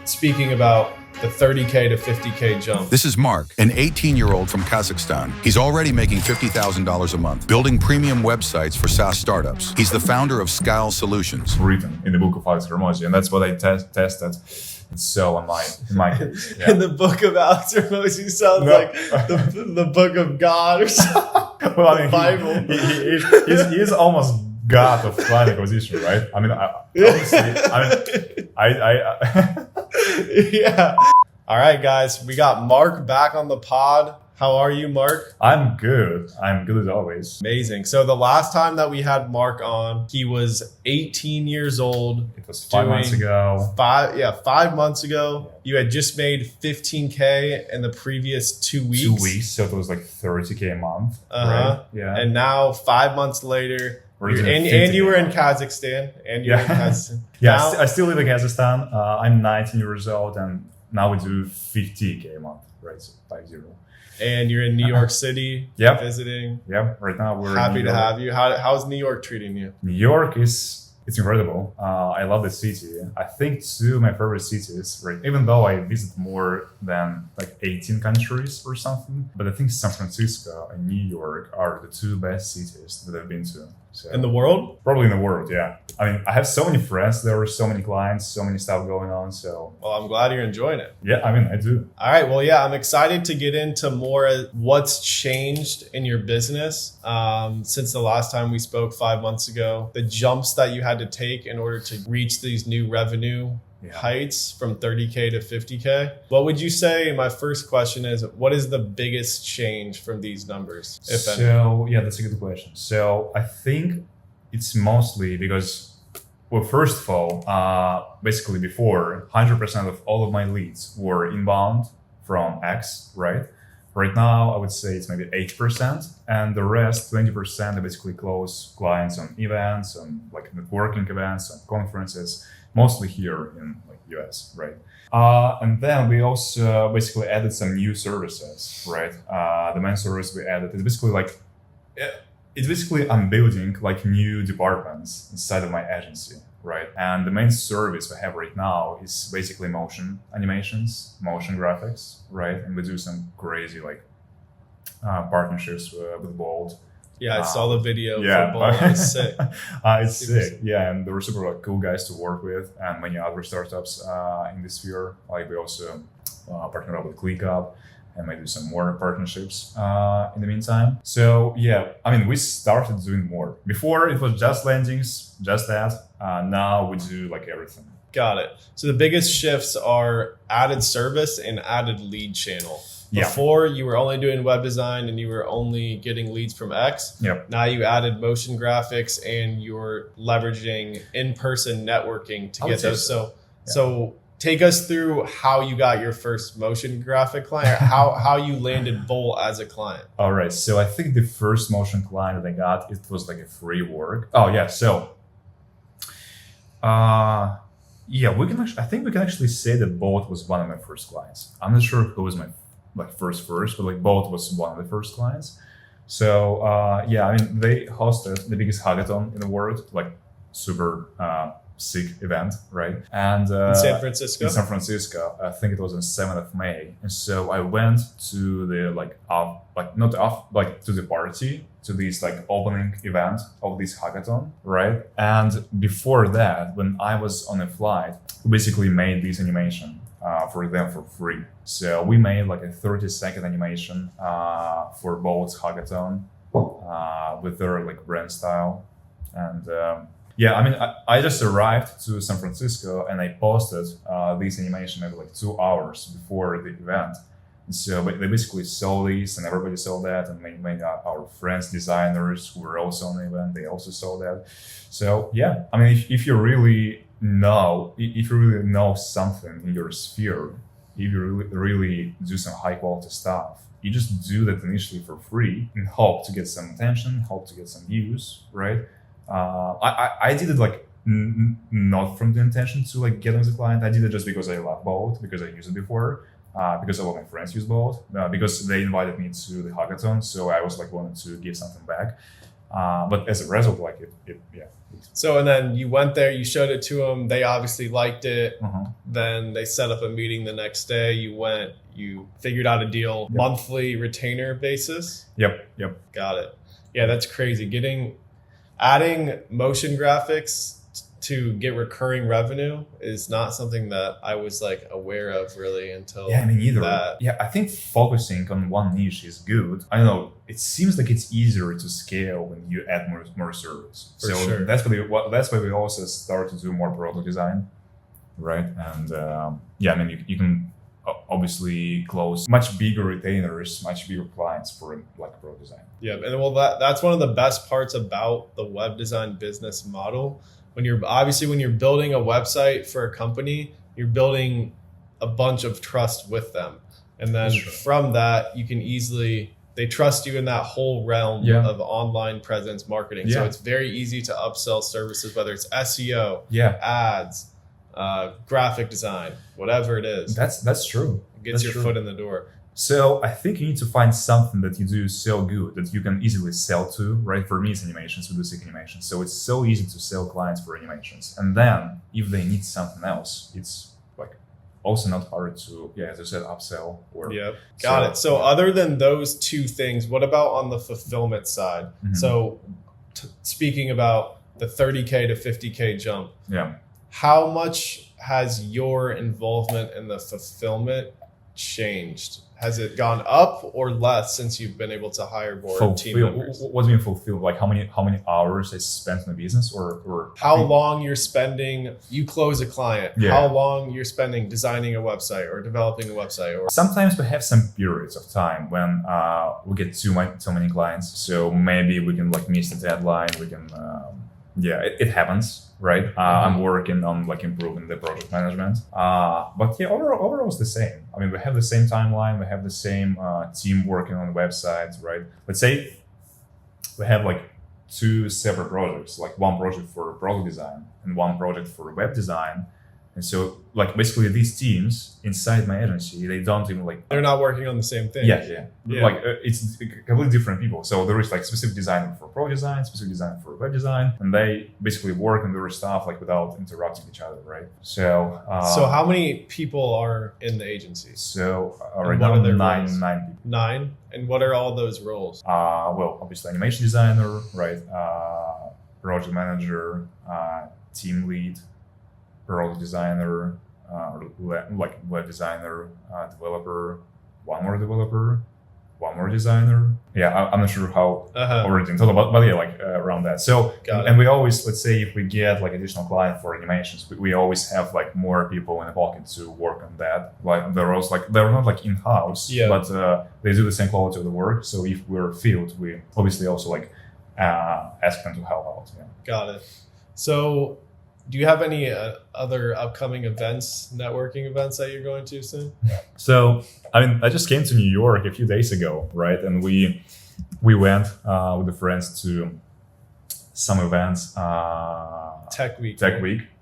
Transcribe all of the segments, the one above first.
speaking about the 30K to 50K jump. This is Mark, an 18-year-old from Kazakhstan. He's already making $50,000 a month, building premium websites for SaaS startups. He's the founder of Scale Solutions. Written in the book of Alex Ramosi, and that's what I tested. It's so in my case. Yeah. In the book of Alex Ramosi sounds like the book of God or something. Well, I mean, Bible. He is almost God of client acquisition, right? I mean, Yeah. All right, guys, we got Mark back on the pod. How are you, Mark? I'm good. I'm good as always. Amazing. So the last time that we had Mark on, he was 18 years old. It was 5 months ago. 5 months ago. You had just made 15K in the previous 2 weeks. 2 weeks, so it was like 30K a month. Uh-huh. Right? Yeah. And now 5 months later, and you were in Kazakhstan. Yeah, I still live in Kazakhstan. I'm 19 years old, and now we do 50K a month, right? So 50. And you're in New York City visiting. Yeah, right now we're happy to have you. How's New York treating you? New York it's incredible. I love the city. I think two of my favorite cities, right? Even though I visit more than like 18 countries or something, but I think San Francisco and New York are the two best cities that I've been to. So, in the world? Probably in the world, yeah. I mean, I have so many friends. There were so many clients, so many stuff going on. So, well, I'm glad you're enjoying it. Yeah, I mean, I do. All right. Well, yeah, I'm excited to get into more what's changed in your business since the last time we spoke 5 months ago. The jumps that you had to take in order to reach these new revenue heights from 30K to 50K. What would you say? My first question is, what is the biggest change from these numbers, if any? So, yeah, that's a good question. So I think it's mostly because, well, first of all, basically before 100% of all of my leads were inbound from X, right? Right now, I would say it's maybe 8%, and the rest, 20%, I basically close clients on events, on like networking events, on conferences, mostly here in like US, right? And then we also basically added some new services, right? The main service we added is basically like, I'm building like new departments inside of my agency, right? And the main service we have right now is basically motion animations, motion graphics, right? And we do some crazy like partnerships with Bolt. Yeah, I saw the video for Bolt. It's sick. It's sick. Yeah, and they were super like cool guys to work with, and many other startups in this sphere. Like we also partnered up with ClickUp, and might do some more partnerships in the meantime. So yeah, I mean, we started doing more. Before it was just landings, just that. Now we do like everything. Got it. So the biggest shifts are added service and added lead channel. Before you were only doing web design and you were only getting leads from X. Yep. Now you added motion graphics and you're leveraging in-person networking to get those. So take us through how you got your first motion graphic client, or how you landed Bolt as a client. All right. So I think the first motion client that I got, it was like a free work. Oh yeah. So, I think we can actually say that Bolt was one of my first clients. I'm not sure who was my first, but like Bolt was one of the first clients. So I mean, they hosted the biggest hackathon in the world, like super sick event, right? And in San Francisco? In San Francisco, I think it was on 7th of May. And so I went to the to the party, to this like opening event of this hackathon, right? And before that, when I was on a flight, we basically made this animation for them for free. So we made like a 30-second animation for Bolt's hackathon with their like brand style. And I mean, I just arrived to San Francisco and I posted this animation maybe like 2 hours before the event. And so they basically saw this and everybody saw that, and many our friends, designers who were also on the event, they also saw that. So yeah, I mean, if you really know something in your sphere, if you really do some high quality stuff, you just do that initially for free and hope to get some attention, hope to get some views, right? I did it like not from the intention to like get as a client. I did it just because I love Bolt, because I used it before, because all of my friends use Bolt, because they invited me to the hackathon. So I was like wanting to give something back. But as a result, like it yeah. So, and then you went there, you showed it to them. They obviously liked it. Uh-huh. Then they set up a meeting the next day. You went, you figured out a deal, Yep. monthly retainer basis. Yep. Got it. Yeah, that's crazy. Adding motion graphics to get recurring revenue is not something that I was like aware of really until Yeah, I mean, either. that. Yeah, I think focusing on one niche is good. I don't know. It seems like it's easier to scale when you add more service. For So sure. that's why we also start to do more product design, right? And I mean, you can obviously close much bigger retainers, much bigger clients for like product design. Yeah, and well, that's one of the best parts about the web design business model. When you're building a website for a company, you're building a bunch of trust with them, and then from that, you can they trust you in that whole realm of online presence marketing. So it's very easy to upsell services, whether it's SEO, ads, graphic design, whatever it is. That's true. It gets your foot in the door. So I think you need to find something that you do so good that you can easily sell to, right? For me, it's animations. We do sick animations. So it's so easy to sell clients for animations. And then if they need something else, it's like also not hard to, as I said, upsell. Got it. So other than those two things, what about on the fulfillment side? Mhm. So speaking about the 30K to 50K jump, how much has your involvement in the fulfillment changed? Has it gone up or less since you've been able to hire more team members? What do you mean fulfill? Like how many hours I spent in the business, or how long you're spending? You close a client. How long you're spending designing a website or developing a website? Or sometimes we have some periods of time when we get too many clients. So maybe we can like miss the deadline. We can it happens. Right, I'm working on like improving the project management, but overall it's the same. I mean, we have the same timeline, we have the same team working on websites, right? Let's say we have like two separate projects, like one project for product design and one project for web design. And so, like, basically, these teams inside my agency, they don't even like... They're not working on the same thing. Yeah. Like, it's completely different people. So there is like specific designer for product design, specific designer for web design, and they basically work on their stuff like without interrupting each other, right? So... so how many people are in the agency? So right now, nine people. 9? And what are all those roles? Well, obviously, animation designer, right? Project manager, team lead, product designer, like web designer, developer, one more designer. Yeah, I'm not sure how already in total, but yeah, like around that. So, and we always, let's say if we get like additional client for animations, we always have like more people in the pocket to work on that. Like they're not like in-house, but they do the same quality of the work. So if we're filled, we obviously also like ask them to help out. Yeah. Got it. So, do you have any other upcoming events, networking events that you're going to soon? So, I mean, I just came to New York a few days ago, right? And we went with the friends to some events. Tech Week.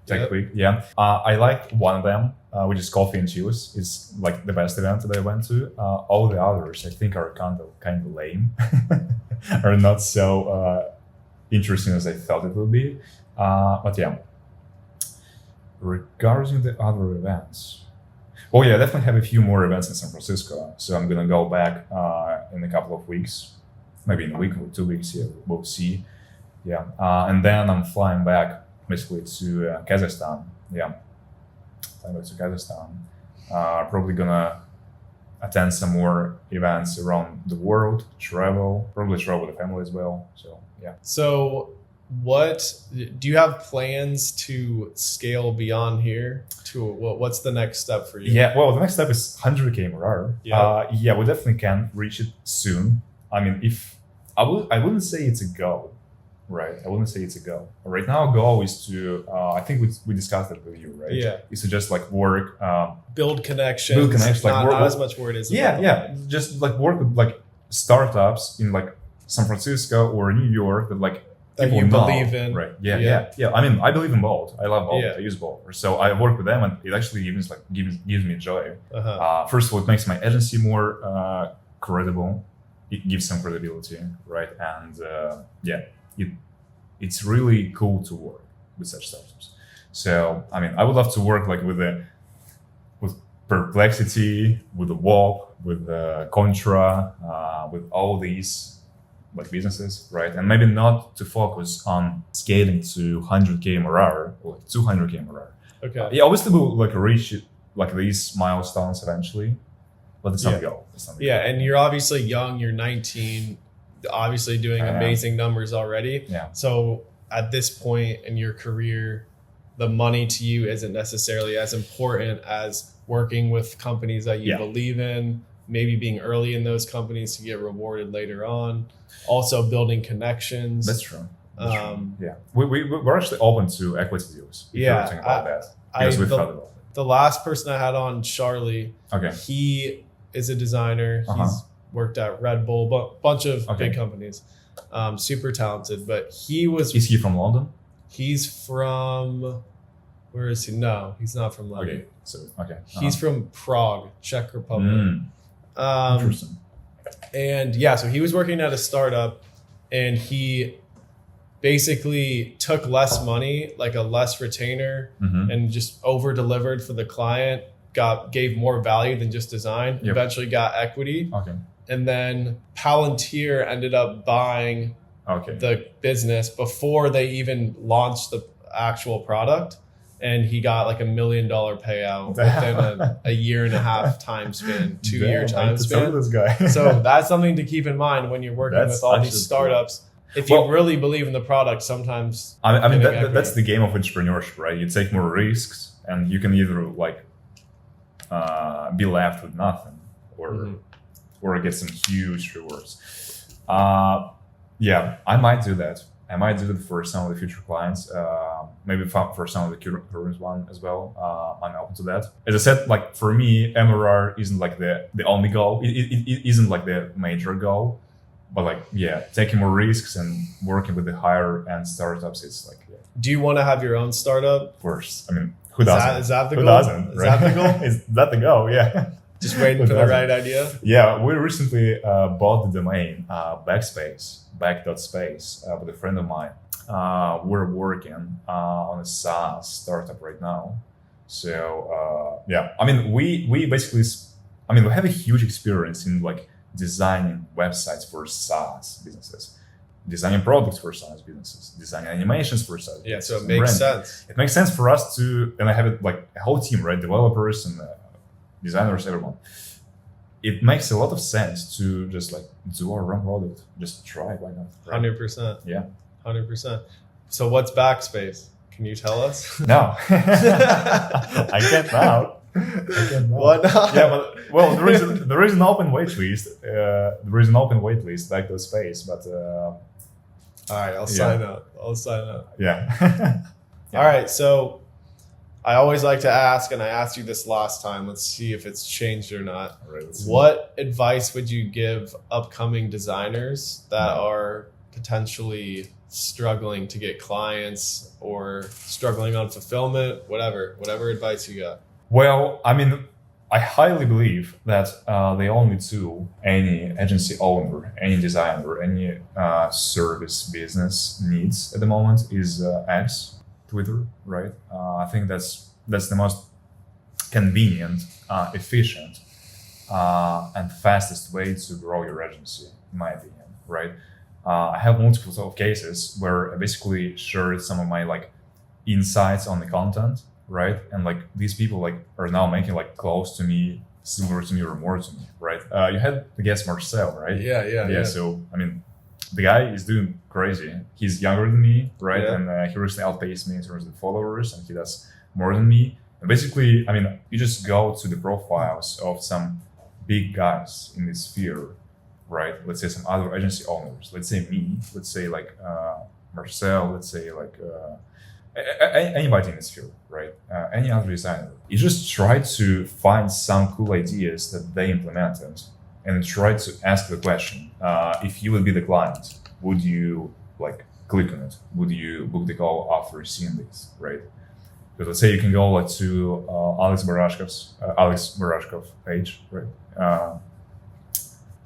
Yeah. I liked one of them, which is Coffee and Cheers. It's like the best event that I went to. All the others, I think, are kind of lame, are not so interesting as I thought it would be. But yeah. Regarding the other events, I definitely have a few more events in San Francisco. So I'm gonna go back in a couple of weeks, maybe in a week or 2 weeks. Yeah, we'll see. Yeah, and then I'm flying back basically to Kazakhstan. Yeah, flying back to Kazakhstan. Probably gonna attend some more events around the world. Probably travel with the family as well. So yeah. So, what do you have plans to scale beyond here? What's the next step for you? Yeah, well, the next step is 100K MRR. Yeah, we definitely can reach it soon. I mean, I wouldn't say it's a goal, right? I wouldn't say it's a goal. Right now, goal is to, I think we discussed it with you, right? Yeah. Is to just like work. Build connections. Like not as much word is. Yeah. Just like work with like startups in like San Francisco or New York that like that you believe in. Right. Yeah. I mean, I believe in Bolt. I love Bolt. I use Bolt. So I work with them and it actually gives me joy. First of all, it makes my agency more credible. It gives some credibility, right? And it's really cool to work with such startups. So I mean, I would love to work like with Perplexity, with the WAP, with Contra, with all these like businesses, right? And maybe not to focus on scaling to 100K MRR or like 200K MRR. Okay. Yeah, obviously we'll like reach like these milestones eventually, but it's not the goal. Yeah, and you're obviously young. You're 19, obviously doing amazing numbers already. Yeah. So at this point in your career, the money to you isn't necessarily as important as working with companies that you believe in, maybe being early in those companies to get rewarded later on, also building connections. That's true. Yeah, we're actually open to equity deals. If you're talking about that. Because we've thought about it. The last person I had on, Charlie, he is a designer. He's worked at Red Bull, bunch of big companies, super talented. But is he from London? He's from, where is he? No, he's not from London. He's from Prague, Czech Republic. Interesting. And yeah, so he was working at a startup, and he basically took less money, like a less retainer, and just over delivered for the client, gave more value than just design, eventually got equity. And then Palantir ended up buying the business before they even launched the actual product. And he got like $1 million payout within a year and a half time span, 2-year time span. This guy. So that's something to keep in mind when you're working with all these startups. Cool. If you really believe in the product, sometimes I mean that's the game of entrepreneurship, right? You take more risks, and you can either like be left with nothing, or get some huge rewards. Yeah, I might do that. I might do it for some of the future clients, maybe for some of the current one as well. I'm open to that. As I said, like for me, MRR isn't like the only goal. It isn't like the major goal. But like, taking more risks and working with the higher end startups, it's like. Yeah. Do you want to have your own startup? Of course. I mean, who doesn't? Is that the goal? Who doesn't? Is that the goal? Is that the goal? Yeah. Just waiting for the right idea? Yeah, we recently bought the domain back.space with a friend of mine. We're working on a SaaS startup right now. So I mean, we basically, we have a huge experience in like designing websites for SaaS businesses, designing products for SaaS businesses, designing animations for SaaS businesses. Yeah, so it makes sense. It makes sense for us to, and I have it like a whole team, right? Developers and designers, everyone. It makes a lot of sense to just like do our own product. Just try it, why not? Right? 100%. Yeah. 100%. So what's Backspace? Can you tell us? No. I can't now. What not? Yeah, but well, there is an open wait list. There is an open wait list back to space, but all right, I'll sign up. Yeah. All right, so I always like to ask, and I asked you this last time. Let's see if it's changed or not. All right, what advice would you give upcoming designers that are potentially struggling to get clients or struggling on fulfillment, whatever advice you got? Well, I mean, I highly believe that the only tool any agency owner, any designer, any service business needs at the moment is X, Twitter, right? I think that's the most convenient, efficient, and fastest way to grow your agency, in my opinion, right? I have multiple sort of cases where I basically shared some of my like insights on the content, right? And like these people like are now making like close to me, similar to me, or more to me, right? You had the guest Marcel, right? Yeah. So I mean, the guy is doing crazy. He's younger than me, right? Yeah. And he recently outpaced me in terms of followers, and he does more than me. And basically, I mean, you just go to the profiles of some big guys in this sphere, right? Let's say some other agency owners. Let's say me. Let's say like Marcel. Let's say like. Anybody in this field, right? Any other designer. You just try to find some cool ideas that they implemented and try to ask the question, if you would be the client, would you like click on it? Would you book the call after seeing this, right? Because let's say you can go like to Alex Barashkov page, right?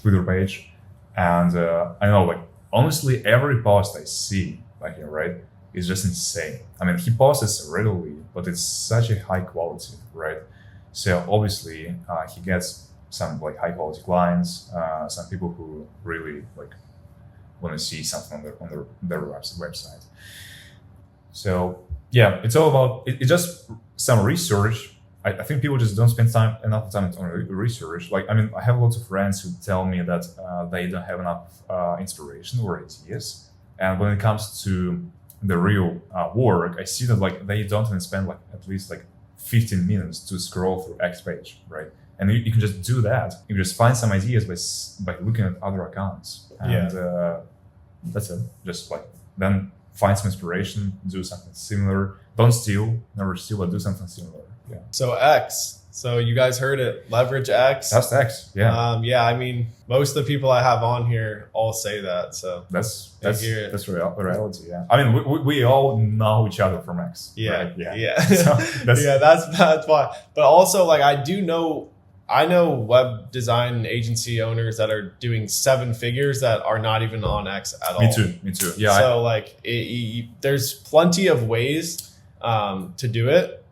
Twitter page. And I know like honestly, every post I see like him, right, is just insane. I mean, he posts readily, but it's such a high quality, right? So obviously, he gets some like high quality clients, some people who really like want to see something on their website. So yeah, it's all about it's just some research. I think people just don't spend enough time on research. Like, I mean, I have lots of friends who tell me that they don't have enough inspiration or ideas. And when it comes to the real work, I see that like they don't even spend like at least like 15 minutes to scroll through X page, right? And you can just do that. You can just find some ideas by looking at other accounts. And that's it. Just like then find some inspiration, do something similar. Don't steal, never steal, but do something similar. Yeah. So X. So you guys heard it. Leverage X. That's X. Yeah. Yeah. I mean, most of the people I have on here all say that. So that's reality. Yeah. I mean, we all know each other from X. Yeah. Right? Yeah. Yeah. So that's why. But also, like, I know web design agency owners that are doing 7 figures that are not even on X at all. Me too. Yeah. So like, there's plenty of ways to do it,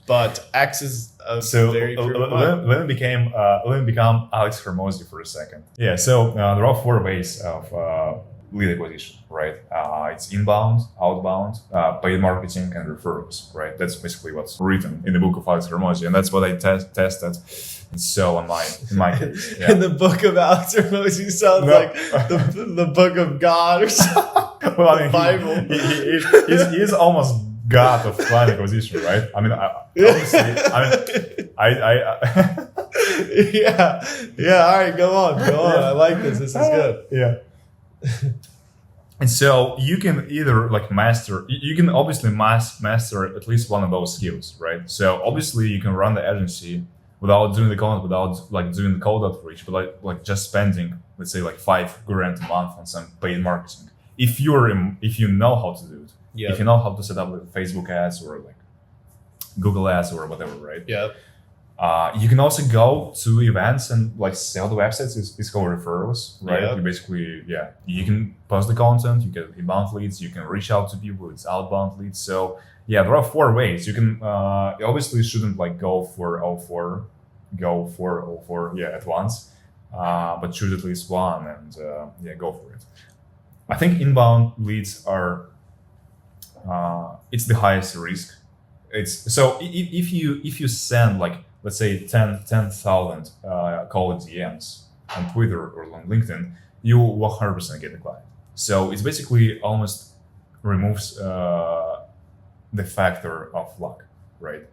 but X is a very let me become Alex Hermosi for a second. Yeah. So there are 4 ways of lead acquisition, right? It's inbound, outbound, paid marketing, and referrals, right? That's basically what's written in the book of Alex Hermosi, and that's what I tested. And so in my case, yeah. In the book of Alex Hermosi sounds like the book of God or something. Well, I mean, the Bible. He's almost God of client acquisition, right? I mean, obviously, yeah. All right, go on. I like this. This is good. Yeah. And so you can either like you can obviously master at least one of those skills, right? So obviously you can run the agency without doing the content, without like doing the cold outreach, but like just spending, let's say like $5,000 a month on some paid marketing. If you know how to do it, if you know how to set up like Facebook ads or like Google ads or whatever, right? Yeah. You can also go to events and like sell the websites. It's called referrals, right? Yeah. You basically, you can post the content, you get inbound leads, you can reach out to people, it's outbound leads. So yeah, there are 4 ways. You can obviously shouldn't like go for all four at once, but choose at least one and go for it. I think inbound leads are it's the highest risk. It's so if you send like, let's say 10,000 cold DMs on Twitter or on LinkedIn, you will 100% get a client. So it's basically almost removes the factor of luck, right?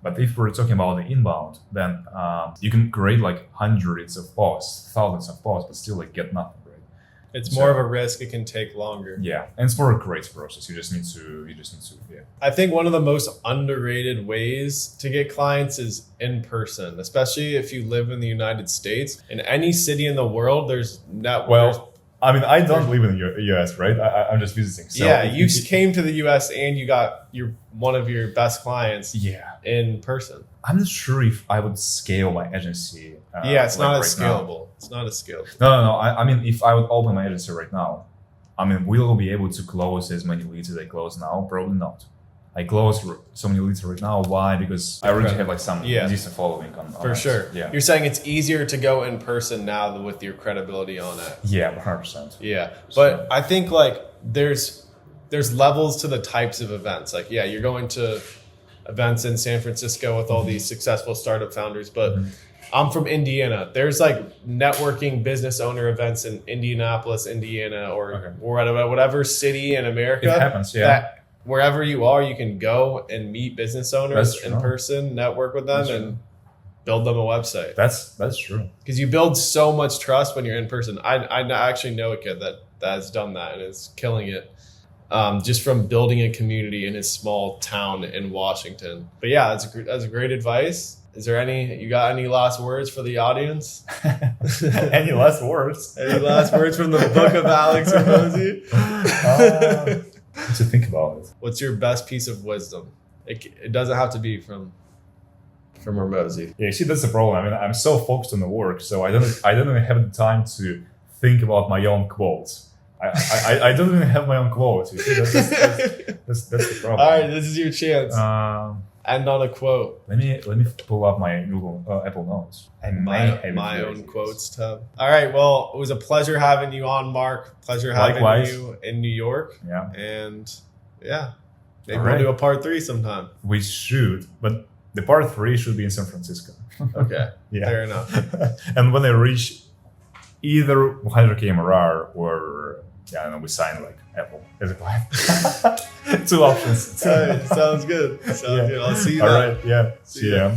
But if we're talking about the inbound, then you can create like hundreds of posts, thousands of posts, but still like get nothing, right? It's more of a risk. It can take longer. Yeah, and it's more a creative process. You just need to. Yeah. I think one of the most underrated ways to get clients is in person, especially if you live in the United States. In any city in the world, there's networks. Well, I mean, I don't live in the US, right? I'm just visiting. So you came to the US and you got one of your best clients in person. I'm not sure if I would scale my agency. It's not as scalable. It's not as scalable. No. I mean, if I would open my agency right now, I mean, will we be able to close as many leads as I close now? Probably not. I close so many leads right now. Why? Because I already have like some decent following on For sure. Yeah. You're saying it's easier to go in person now with your credibility on it. Yeah, 100%. Yeah. But I think like there's levels to the types of events. Like, you're going to events in San Francisco with all these successful startup founders, but I'm from Indiana. There's like networking business owner events in Indianapolis, Indiana, or whatever city in America. It happens, that wherever you are, you can go and meet business owners in person, network with them, and build them a website. That's true. Because you build so much trust when you're in person. I actually know a kid that has done that and is killing it. Just from building a community in his small town in Washington. But yeah, that's great advice. Is there you got any last words for the audience? Any last words? Any last words from the book of Alex Hermosi? To think about it. What's your best piece of wisdom? It doesn't have to be from Hermosi. Yeah, see, that's the problem. I mean, I'm so focused on the work, so I don't even have the time to think about my own quotes. I don't even have my own quotes. You see, that's the problem. All right, this is your chance. End on a quote. Let me pull up my Google Apple Notes. I may have my own quotes tab. All right. Well, it was a pleasure having you on, Mark. Pleasure having you in New York. Yeah. And yeah, maybe we'll do a part 3 sometime. We should, but the part 3 should be in San Francisco. Okay. Yeah. Fair enough. And when I reach either 100K MRR or we sign like Apple as a client. 2 options. Sounds good. Sounds good. I'll see you then. All right. Yeah. See ya.